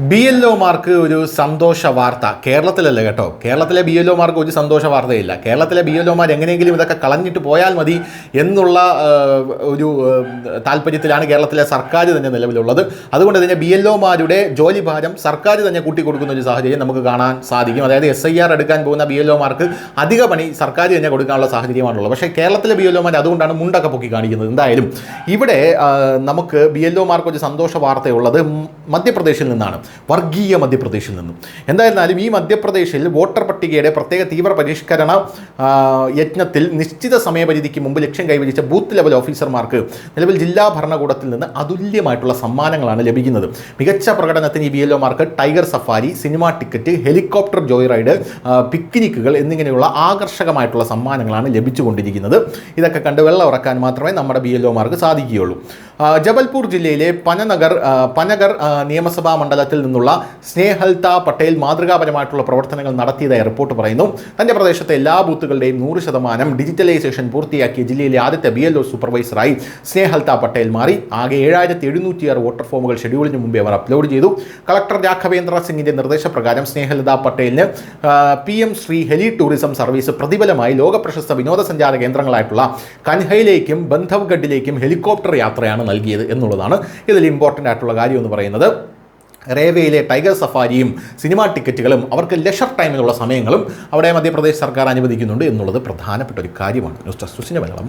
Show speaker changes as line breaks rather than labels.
BLOമാർക്ക് ഒരു സന്തോഷ വാർത്ത. കേരളത്തിലല്ല കേട്ടോ, കേരളത്തിലെ BLOമാർക്ക് ഒരു സന്തോഷ വാർത്തയില്ല. കേരളത്തിലെ BLOമാർ എങ്ങനെയെങ്കിലും ഇതൊക്കെ കളഞ്ഞിട്ട് പോയാൽ മതി എന്നുള്ള ഒരു താല്പര്യത്തിലാണ് കേരളത്തിലെ സർക്കാർ തന്നെ നിലവിലുള്ളത്. അതുകൊണ്ട് തന്നെ BLOമാരുടെ ജോലി ഭാരം സർക്കാർ തന്നെ കൂട്ടിക്കൊടുക്കുന്ന ഒരു സാഹചര്യം നമുക്ക് കാണാൻ സാധിക്കും. അതായത് SIR എടുക്കാൻ പോകുന്ന BLOമാർക്ക് അധിക പണി സർക്കാർ തന്നെ കൊടുക്കാനുള്ള സാഹചര്യമാണുള്ളത്. പക്ഷേ കേരളത്തിലെ BLOമാർ അതുകൊണ്ടാണ് മുണ്ടൊക്കെ പൊക്കി കാണിക്കുന്നത്. എന്തായാലും ഇവിടെ നമുക്ക് BLOമാർക്ക് ഒരു സന്തോഷ വാർത്തയുള്ളത് മധ്യപ്രദേശിൽ നിന്നാണ്, വർഗീയ മധ്യപ്രദേശിൽ നിന്നും. എന്തായിരുന്നാലും ഈ മധ്യപ്രദേശിൽ വോട്ടർ പട്ടികയുടെ പ്രത്യേക തീവ്ര പരിഷ്കരണ യജ്ഞത്തിൽ നിശ്ചിത സമയപരിധിക്ക് മുമ്പ് ലക്ഷ്യം കൈവരിച്ച ബൂത്ത് ലെവൽ ഓഫീസർമാർക്ക് നിലവിൽ ജില്ലാ ഭരണകൂടത്തിൽ നിന്ന് അതുല്യമായിട്ടുള്ള സമ്മാനങ്ങളാണ് ലഭിക്കുന്നത്. മികച്ച പ്രകടനത്തിന് ഈ BLOമാർക്ക് tiger safari, cinema ticket, helicopter joy ride, പിക്നിക്കുകൾ എന്നിങ്ങനെയുള്ള ആകർഷകമായിട്ടുള്ള സമ്മാനങ്ങളാണ് ലഭിച്ചുകൊണ്ടിരിക്കുന്നത്. ഇതൊക്കെ കണ്ട് വെള്ളം ഉറക്കാൻ മാത്രമേ നമ്മുടെ BLOമാർക്ക് സാധിക്കുകയുള്ളൂ. ജബൽപൂർ ജില്ലയിലെ പനഗർ നിയമസഭാ മണ്ഡലത്തിൽ നിന്നുള്ള സ്നേഹൽത പട്ടേൽ മാതൃകാപരമായിട്ടുള്ള പ്രവർത്തനങ്ങൾ നടത്തിയതായി റിപ്പോർട്ട് പറയുന്നു. തൻ്റെ പ്രദേശത്തെ എല്ലാ ബൂത്തുകളുടെയും 100% ഡിജിറ്റലൈസേഷൻ പൂർത്തിയാക്കിയ ജില്ലയിലെ ആദ്യത്തെ BLO സൂപ്പർവൈസറായി സ്നേഹൽത പട്ടേൽ മാറി. ആകെ 7706 വോട്ടർ ഫോമുകൾ ഷെഡ്യൂളിന് മുമ്പേ അവർ അപ്ലോഡ് ചെയ്തു. കളക്ടർ രാഘവേന്ദ്ര സിംഗിന്റെ നിർദ്ദേശപ്രകാരം സ്നേഹലത പട്ടേലിന് PM Shri heli tourism service പ്രതിഫലമായി ലോകപ്രശസ്ത വിനോദസഞ്ചാര കേന്ദ്രങ്ങളായിട്ടുള്ള കൻഹയിലേക്കും ബന്ധവ്ഗഡിലേക്കും ഹെലികോപ്റ്റർ യാത്രയാണ് നൽകിയത് എന്നുള്ളതാണ് ഇതിൽ ഇമ്പോർട്ടൻ്റ് ആയിട്ടുള്ള കാര്യം എന്ന് പറയുന്നത്. റേവയിലെ ടൈഗർ സഫാരിയും സിനിമാ ടിക്കറ്റുകളും അവർക്ക് ലെഷർ ടൈമിലുള്ള സമയങ്ങളും അവിടെ മധ്യപ്രദേശ് സർക്കാർ അനുവദിക്കുന്നുണ്ട് എന്നുള്ളത് പ്രധാനപ്പെട്ട ഒരു കാര്യമാണ്. News desk Malayalam.